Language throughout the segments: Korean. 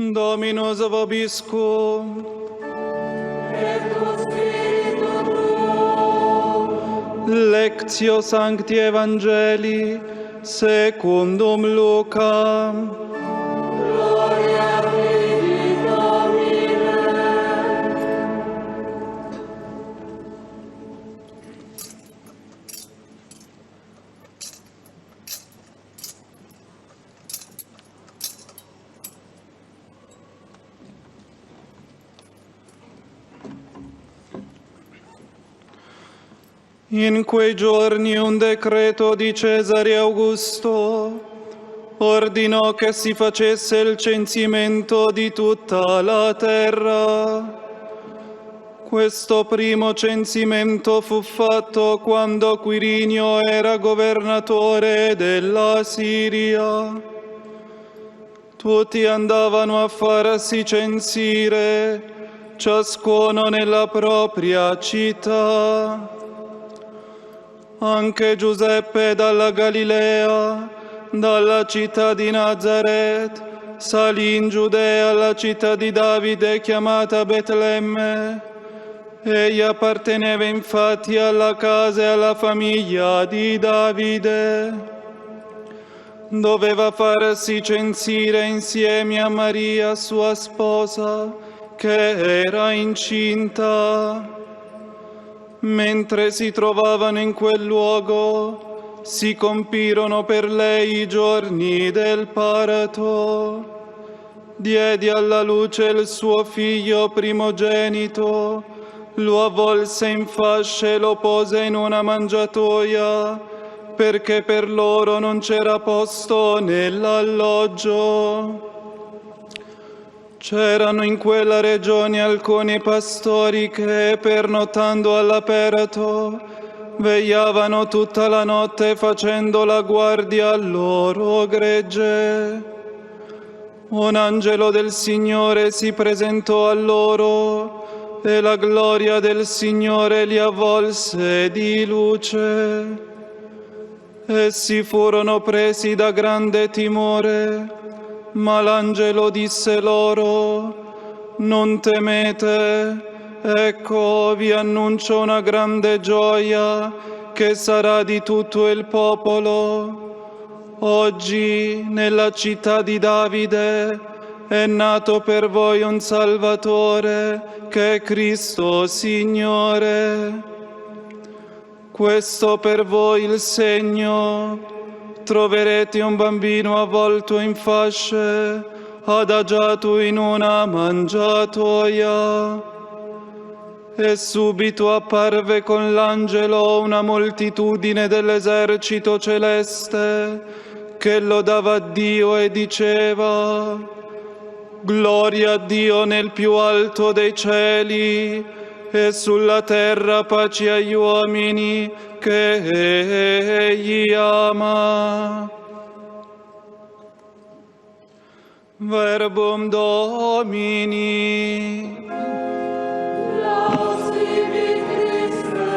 Dominus vobiscum. Et cum spiritu tuo. Lectio Sancti Evangelii secundum Lucam. Gloria a Dei, Domine. In quei giorni un decreto di Cesare Augusto ordinò che si facesse il censimento di tutta la terra. Questo primo censimento fu fatto quando Quirinio era governatore della Siria. Tutti andavano a farsi censire, ciascuno nella propria città. Anche Giuseppe dalla Galilea, dalla città di Nazaret, salì in Giudea alla città di Davide chiamata Betlemme. Egli apparteneva infatti alla casa e alla famiglia di Davide. Doveva farsi censire insieme a Maria, sua sposa, che era incinta. Mentre si trovavano in quel luogo, si compirono per lei i giorni del parto. Diede alla luce il suo figlio primogenito, lo avvolse in fasce e lo pose in una mangiatoia, perché per loro non c'era posto nell'alloggio. C'erano in quella regione alcuni pastori che, pernottando all'aperto, vegliavano tutta la notte facendo la guardia al loro gregge. Un angelo del Signore si presentò a loro e la gloria del Signore li avvolse di luce. Essi furono presi da grande timore. Ma l'angelo disse loro: non temete, ecco vi annuncio una grande gioia che sarà di tutto il popolo. Oggi nella città di Davide è nato per voi un Salvatore che è Cristo Signore. Questo per voi il segno. Troverete un bambino avvolto in fasce, adagiato in una mangiatoia. E subito apparve con l'angelo una moltitudine dell'esercito celeste che lodava Dio e diceva: Gloria a Dio nel più alto dei cieli e sulla terra pace agli uomini che Egli ama. Verbum Domini. Lausivi Christe.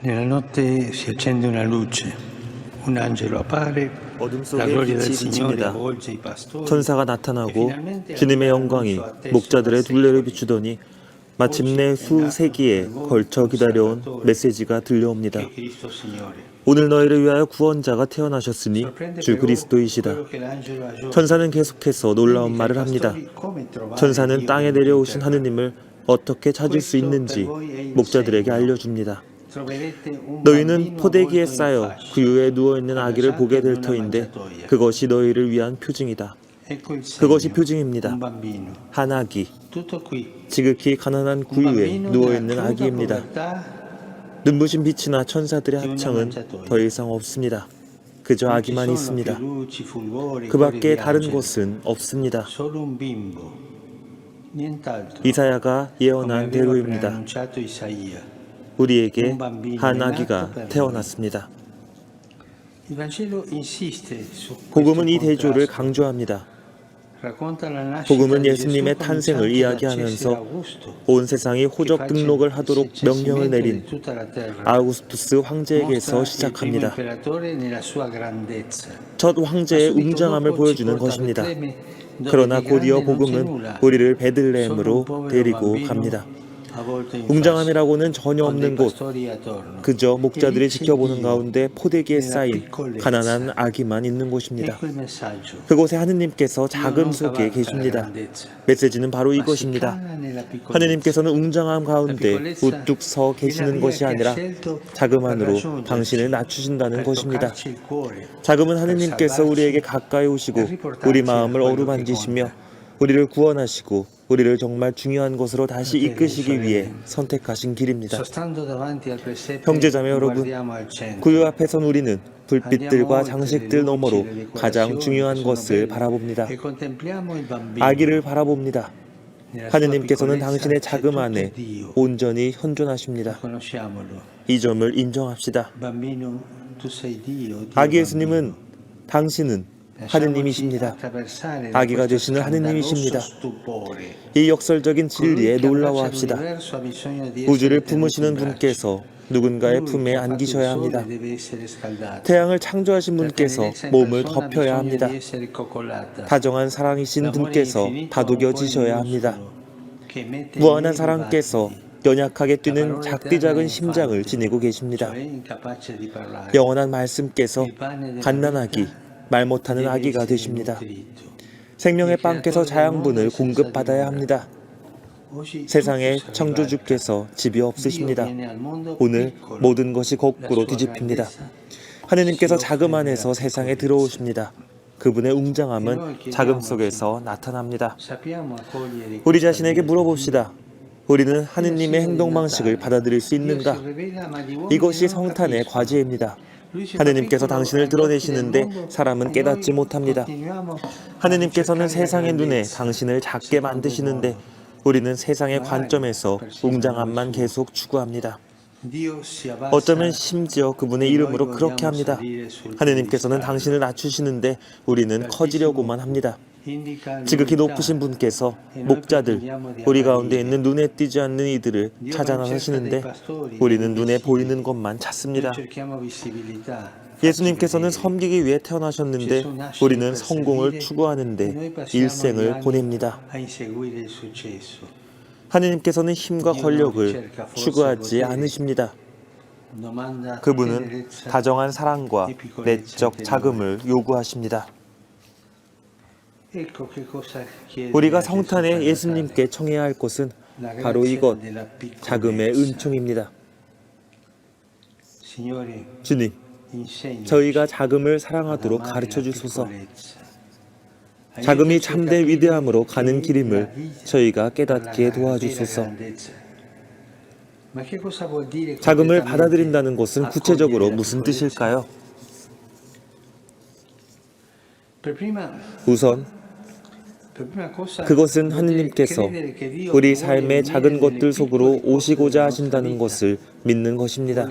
Nella notte si accende una luce, un angelo appare, 어둠 la 속에 gloria del 빛이 Signore 비칩니다. avvolge i pastori. 천사가 나타나고 주님의 영광이 목자들의 둘레를 비추더니 마침내 수세기에 걸쳐 기다려온 메시지가 들려옵니다. che Cristo Signore. 오늘 너희를 위하여 구원자가 태어나셨으니 주 그리스도이시다. 천사는 계속해서 놀라운 말을 합니다. 천사는 땅에 내려오신 하느님을 어떻게 찾을 수 있는지 목자들에게 알려줍니다. 너희는 포대기에 쌓여 구유에 누워있는 아기를 보게 될 터인데 그것이 너희를 위한 표징이다. 그것이 표징입니다. 한 아기, 지극히 가난한 구유에 누워있는 아기입니다. 눈부신 빛이나 천사들의 합창은 더 이상 없습니다. 그저 아기만 있습니다. 그 밖에 다른 것은 없습니다. 이사야가 예언한 대로입니다. 우리에게 한 아기가 태어났습니다. 복음은 이 대조를 강조합니다. 복음은 예수님의 탄생을 이야기하면서 온 세상이 호적 등록을 하도록 명령을 내린 아우구스투스 황제에게서 시작합니다. 첫 황제의 웅장함을 보여주는 것입니다. 그러나 곧이어 복음은 우리를 베들레헴으로 데리고 갑니다. 웅장함이라고는 전혀 없는 곳, 그저 목자들이 지켜보는 가운데 포대기에 쌓인 가난한 아기만 있는 곳입니다. 그곳에 하느님께서 자금 속에 계십니다. 메시지는 바로 이것입니다. 하느님께서는 웅장함 가운데 우뚝 서 계시는 것이 아니라 자금 안으로 당신을 낮추신다는 것입니다. 자금은 하느님께서 우리에게 가까이 오시고 우리 마음을 어루만지시며 우리를 구원하시고 우리를 정말 중요한 곳으로 다시 이끄시기 위해 선택하신 길입니다. 형제자매 여러분, 구유 앞에 선 우리는 불빛들과 장식들 너머로 가장 중요한 것을 바라봅니다. 아기를 바라봅니다. 하느님께서는 당신의 자금 안에 온전히 현존하십니다. 이 점을 인정합시다. 아기 예수님은 당신은 하느님이십니다. 아기가 되시는 하느님이십니다. 이 역설적인 진리에 놀라워합시다. 우주를 품으시는 분께서 누군가의 품에 안기셔야 합니다. 태양을 창조하신 분께서 몸을 덮여야 합니다. 다정한 사랑이신 분께서 다독여지셔야 합니다. 무한한 사랑께서 연약하게 뛰는 작디 작은 심장을 지니고 계십니다. 영원한 말씀께서 갓난아기, 말 못하는 아기가 되십니다. 생명의 빵께서 자양분을 공급받아야 합니다. 세상에 창조주께서 집이 없으십니다. 오늘 모든 것이 거꾸로 뒤집힙니다. 하느님께서 자금 안에서 세상에 들어오십니다. 그분의 웅장함은 자금 속에서 나타납니다. 우리 자신에게 물어봅시다. 우리는 하느님의 행동 방식을 받아들일 수 있는가? 이것이 성탄의 과제입니다. 하느님께서 당신을 드러내시는데 사람은 깨닫지 못합니다. 하느님께서는 세상의 눈에 당신을 작게 만드시는데 우리는 세상의 관점에서 웅장함만 계속 추구합니다. 어쩌면 심지어 그분의 이름으로 그렇게 합니다. 하느님께서는 당신을 낮추시는데 우리는 커지려고만 합니다. 지극히 높으신 분께서 목자들, 우리 가운데 있는 눈에 띄지 않는 이들을 찾아 나서시는데 우리는 눈에 보이는 것만 찾습니다. 예수님께서는 섬기기 위해 태어나셨는데 우리는 성공을 추구하는데 일생을 보냅니다. 하느님께서는 힘과 권력을 추구하지 않으십니다. 그분은 다정한 사랑과 내적 자금을 요구하십니다. 우리가 성탄에 예수님께 청해야 할 것은 바로 이것, 자금의 은총입니다. 주님, 저희가 자금을 사랑하도록 가르쳐 주소서. 자금이 참된 위대함으로 가는 길임을 저희가 깨닫게 도와주소서. 자금을 받아들인다는 것은 구체적으로 무슨 뜻일까요? 우선 그것은 하느님께서 우리 삶의 작은 것들 속으로 오시고자 하신다는 것을 믿는 것입니다.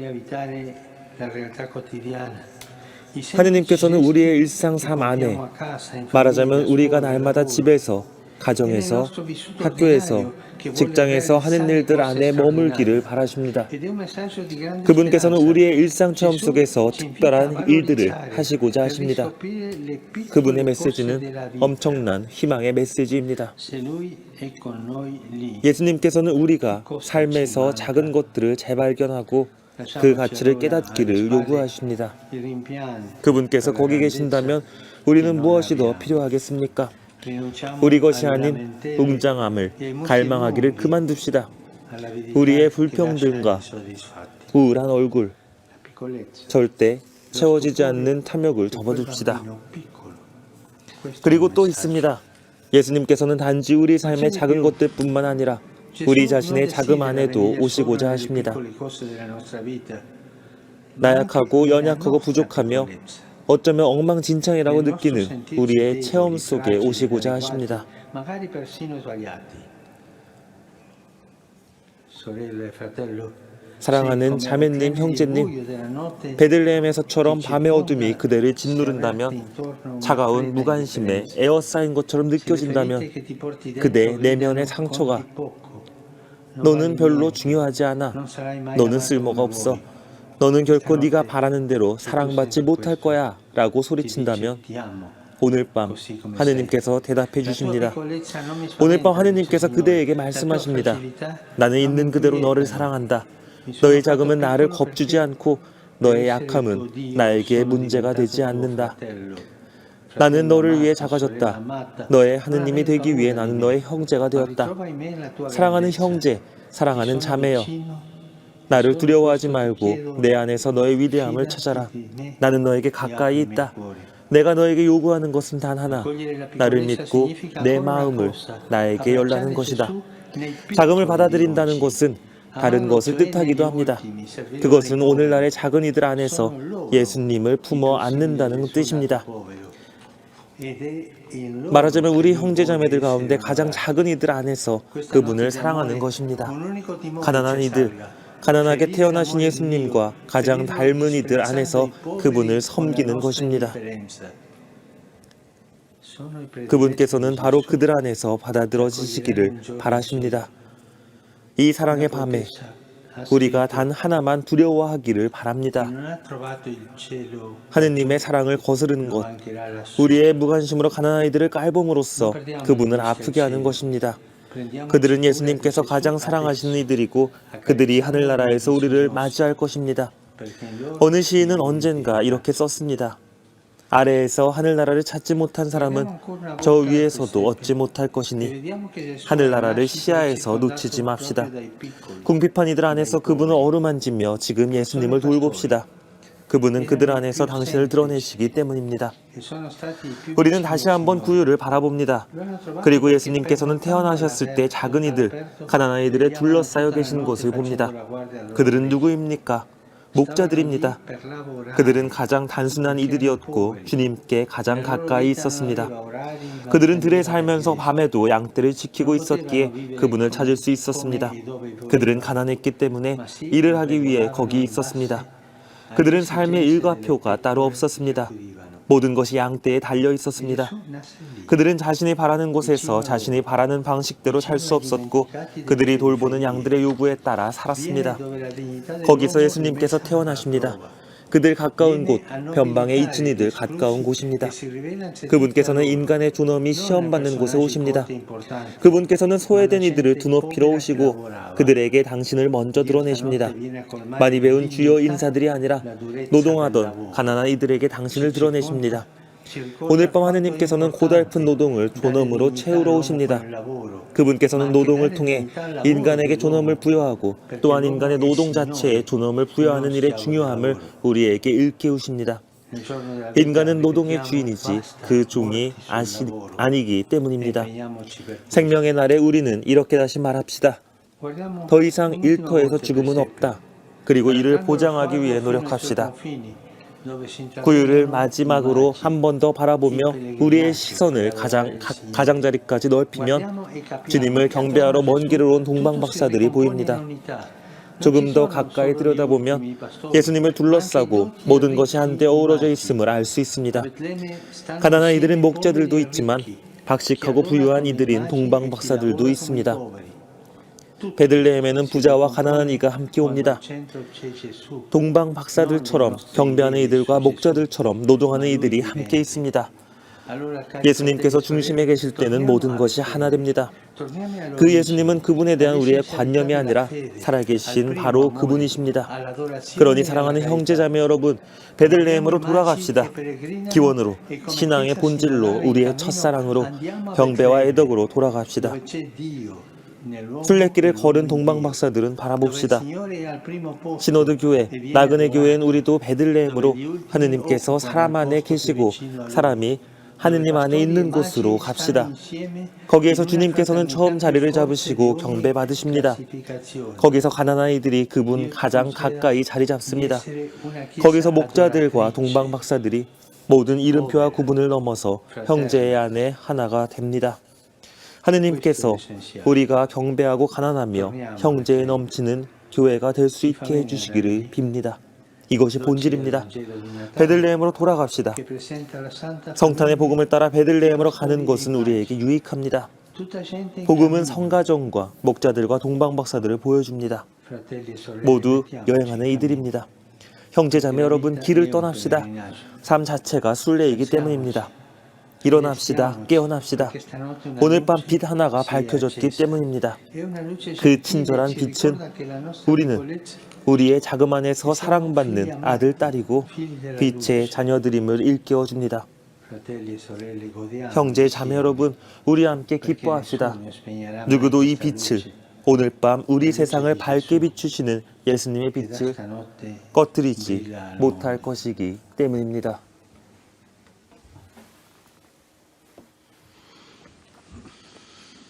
하느님께서는 우리의 일상 삶 안에, 말하자면 우리가 날마다 집에서 가정에서, 학교에서, 직장에서 하는 일들 안에 머물기를 바라십니다. 그분께서는 우리의 일상 체험 속에서 특별한 일들을 하시고자 하십니다. 그분의 메시지는 엄청난 희망의 메시지입니다. 예수님께서는 우리가 삶에서 작은 것들을 재발견하고 그 가치를 깨닫기를 요구하십니다. 그분께서 거기 계신다면 우리는 무엇이 더 필요하겠습니까? 우리 것이 아닌 웅장함을 갈망하기를 그만둡시다. 우리의 불평등과 우울한 얼굴, 절대 채워지지 않는 탐욕을 접어둡시다. 그리고 또 있습니다. 예수님께서는 단지 우리 삶의 작은 것들뿐만 아니라 우리 자신의 자금 안에도 오시고자 하십니다. 나약하고 연약하고 부족하며 어쩌면 엉망진창이라고 느끼는 우리의 체험 속에 오시고자 하십니다. 사랑하는 자매님, 형제님, 베들레헴에서처럼 밤의 어둠이 그대를 짓누른다면, 차가운 무관심에 에어싸인 것처럼 느껴진다면, 그대 내면의 상처가 너는 별로 중요하지 않아, 너는 쓸모가 없어, 너는 결코 네가 바라는 대로 사랑받지 못할 거야 라고 소리친다면 오늘 밤 하느님께서 대답해 주십니다. 오늘 밤 하느님께서 그대에게 말씀하십니다. 나는 있는 그대로 너를 사랑한다. 너의 자금은 나를 겁주지 않고 너의 약함은 나에게 문제가 되지 않는다. 나는 너를 위해 작아졌다. 너의 하느님이 되기 위해 나는 너의 형제가 되었다. 사랑하는 형제, 사랑하는 자매여, 나를 두려워하지 말고 내 안에서 너의 위대함을 찾아라. 나는 너에게 가까이 있다. 내가 너에게 요구하는 것은 단 하나, 나를 믿고 내 마음을 나에게 열라는 것이다. 자금을 받아들인다는 것은 다른 것을 뜻하기도 합니다. 그것은 오늘날의 작은 이들 안에서 예수님을 품어 안는다는 뜻입니다. 말하자면 우리 형제자매들 가운데 가장 작은 이들 안에서 그분을 사랑하는 것입니다. 가난한 이들, 가난하게 태어나신 예수님과 가장 닮은 이들 안에서 그분을 섬기는 것입니다. 그분께서는 바로 그들 안에서 받아들여지시기를 바라십니다. 이 사랑의 밤에 우리가 단 하나만 두려워하기를 바랍니다. 하느님의 사랑을 거스르는 것, 우리의 무관심으로 가난한 이들을 깔봄으로써 그분을 아프게 하는 것입니다. 그들은 예수님께서 가장 사랑하시는 이들이고 그들이 하늘나라에서 우리를 맞이할 것입니다. 어느 시인은 언젠가 이렇게 썼습니다. 아래에서 하늘나라를 찾지 못한 사람은 저 위에서도 얻지 못할 것이니 하늘나라를 시야에서 놓치지 맙시다. 궁핍한 이들 안에서 그분을 어루만지며 지금 예수님을 돌봅시다. 그분은 그들 안에서 당신을 드러내시기 때문입니다. 우리는 다시 한번 구유를 바라봅니다. 그리고 예수님께서는 태어나셨을 때 작은 이들, 가난한 이들에 둘러싸여 계신 것을 봅니다. 그들은 누구입니까? 목자들입니다. 그들은 가장 단순한 이들이었고 주님께 가장 가까이 있었습니다. 그들은 들에 살면서 밤에도 양떼를 지키고 있었기에 그분을 찾을 수 있었습니다. 그들은 가난했기 때문에 일을 하기 위해 거기 있었습니다. 그들은 삶의 일과표가 따로 없었습니다. 모든 것이 양떼에 달려 있었습니다. 그들은 자신이 바라는 곳에서 자신이 바라는 방식대로 살 수 없었고 그들이 돌보는 양들의 요구에 따라 살았습니다. 거기서 예수님께서 태어나십니다. 그들 가까운 곳, 변방에 잊힌 이들 가까운 곳입니다. 그분께서는 인간의 존엄이 시험받는 곳에 오십니다. 그분께서는 소외된 이들을 두높이러 오시고 그들에게 당신을 먼저 드러내십니다. 많이 배운 주요 인사들이 아니라 노동하던 가난한 이들에게 당신을 드러내십니다. 오늘 밤 하느님께서는 고달픈 노동을 존엄으로 채우러 오십니다. 그분께서는 노동을 통해 인간에게 존엄을 부여하고 또한 인간의 노동 자체에 존엄을 부여하는 일의 중요함을 우리에게 일깨우십니다. 인간은 노동의 주인이지 그 종이 아니기 때문입니다. 생명의 날에 우리는 이렇게 다시 말합시다. 더 이상 일터에서 죽음은 없다. 그리고 이를 보장하기 위해 노력합시다. 구유를 마지막으로 한 번 더 바라보며 우리의 시선을 가장자리까지 넓히면 주님을 경배하러 먼 길을 온 동방박사들이 보입니다. 조금 더 가까이 들여다보면 예수님을 둘러싸고 모든 것이 한데 어우러져 있음을 알 수 있습니다. 가난한 이들은 목자들도 있지만 박식하고 부유한 이들인 동방 박사들도 있습니다. 베들레헴에는 부자와 가난한 이가 함께 옵니다. 동방 박사들처럼 경배하는 이들과 목자들처럼 노동하는 이들이 함께 있습니다. 예수님께서 중심에 계실 때는 모든 것이 하나 됩니다. 그 예수님은 그분에 대한 우리의 관념이 아니라 살아계신 바로 그분이십니다. 그러니 사랑하는 형제자매 여러분, 베들레헴으로 돌아갑시다. 기원으로, 신앙의 본질로, 우리의 첫사랑으로, 경배와 애덕으로 돌아갑시다. 순례길을 걸은 동방 박사들은 바라봅시다. 시노드 교회, 나그네 교회엔 우리도 베들레헴으로 하느님께서 사람 안에 계시고 사람이 하느님 안에 있는 곳으로 갑시다. 거기에서 주님께서는 처음 자리를 잡으시고 경배 받으십니다. 거기서 가난한 이들이 그분 가장 가까이 자리 잡습니다. 거기서 목자들과 동방 박사들이 모든 이름표와 구분을 넘어서 형제의 안에 하나가 됩니다. 하느님께서 우리가 경배하고 가난하며 형제에 넘치는 교회가 될 수 있게 해주시기를 빕니다. 이것이 본질입니다. 베들레헴으로 돌아갑시다. 성탄의 복음을 따라 베들레헴으로 가는 것은 우리에게 유익합니다. 복음은 성가정과 목자들과 동방 박사들을 보여줍니다. 모두 여행하는 이들입니다. 형제자매 여러분, 길을 떠납시다. 삶 자체가 순례이기 때문입니다. 일어납시다. 깨어납시다. 오늘 밤 빛 하나가 밝혀졌기 때문입니다. 그 친절한 빛은 우리의 자금 안에서 사랑받는 아들, 딸이고 빛의 자녀들임을 일깨워줍니다. 형제, 자매 여러분, 우리 함께 기뻐합시다. 누구도 이 빛을, 오늘 밤 우리 세상을 밝게 비추시는 예수님의 빛을 꺼뜨리지 못할 것이기 때문입니다.